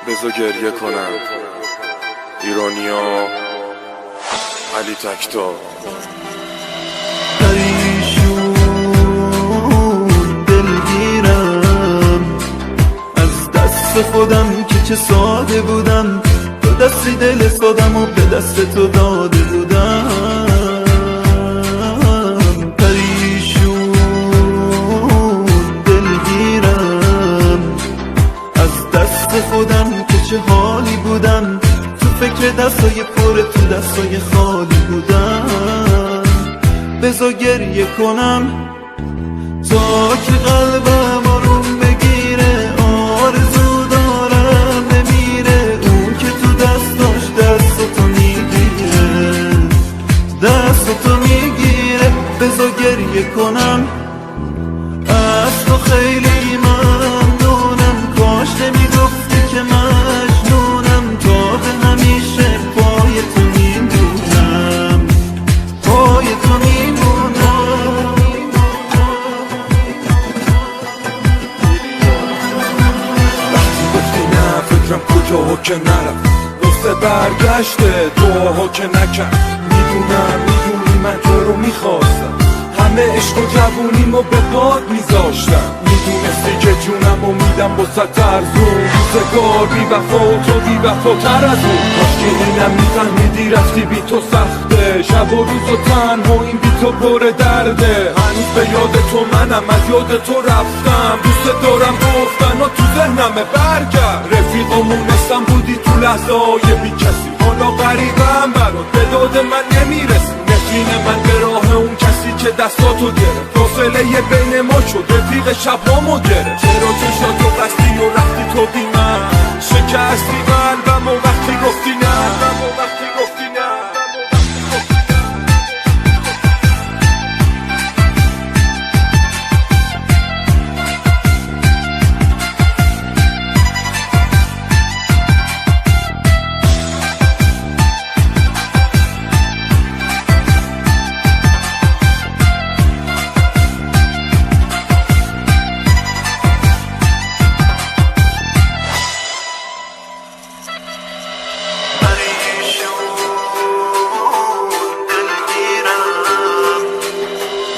بذار گریه کنم. ایرانیا، علی تکتا. پریشون دلگیرم از دست خودم که چه ساده بودم، تو دستی دل سادم و به دست تو داده بودم. پریشون دلگیرم از دست خودم که چه حالی بودم، تو فکر دستای پر تو دستای خالی بودم. بذار گریه کنم تا که قلبم آروم بگیره، آرزو دارم نمیره، اون که تو دستاش دستتو میگیره، دستتو میگیره. بذار گریه کنم از تو خیلی ممنونم، کاش نمیگفتی که مجنونم، تا به همیشه پای تو میمونم، پای تو میمونم. وقتی گفتی نه فکرم کجاها که نرفت، دوست برگشته دعاها که نکرد. میدونی من تو رو میخواستم، همه عشق و جوونیمو به باد میذاشتم. میدونستی که جونم و میدم با ست ارزون، روزگار بی وفا و تو بی وفاتر از اون. کاش که اینم میفهمیدی رفتی بی تو سخته، شب و روز و تنها این بی تو پر درده. هنوز به یاد تو منم، از یاد تو رفتم، دوست دارم گفتن و تو ذهنمه برگرد. رفیقامونستم بودی تو لحظه های بی کسی، حالا غریبم برات به داد من نمیرسی. نفرین من به راه اون کسی که دستاتو گرفت، فاصله بین ما شد رفیق شبامو گرفت. چرا چشاتو بستی و رفتی تو بی من، شکستی قلبم و وقتی گفتی نه، وقتی گفتی نه.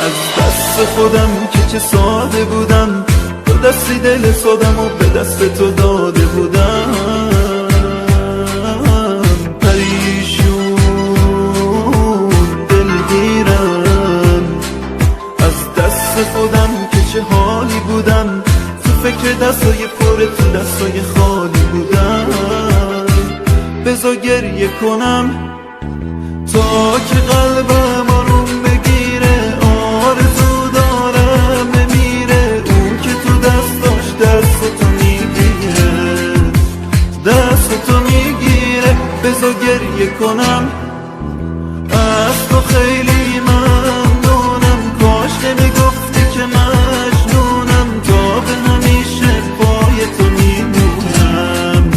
از دست خودم که چه ساده بودم، تو دستی دل سادم و به دست تو داده بودم. پریشون دلگیرم از دست خودم که چه حالی بودم، تو فکر دستای پر تو دستای خالی بودم. بذار گریه کنم تا که قلبم آروم بگیره، آرزو دارم نمیره، اون که تو دستاش دستتو میگیره، دستتو میگیره. بذار گریه کنم از تو خیلی ممنونم، کاش نمیگفتی که مجنونم، تا به همیشه پای تو میمونم،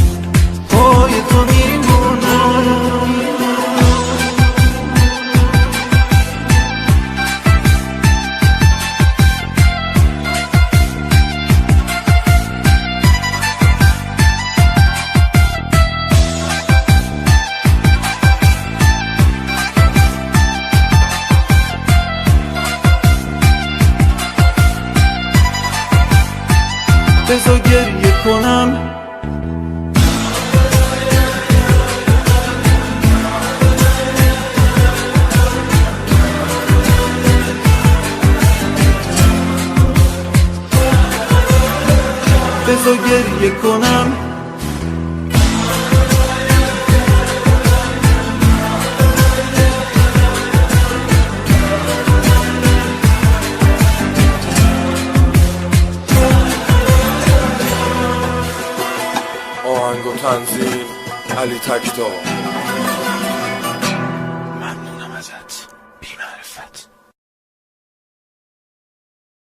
پای تو میمونم. بذار گریه کنم بذار گریه کنم آهنگ و تنظیم علی تکتا.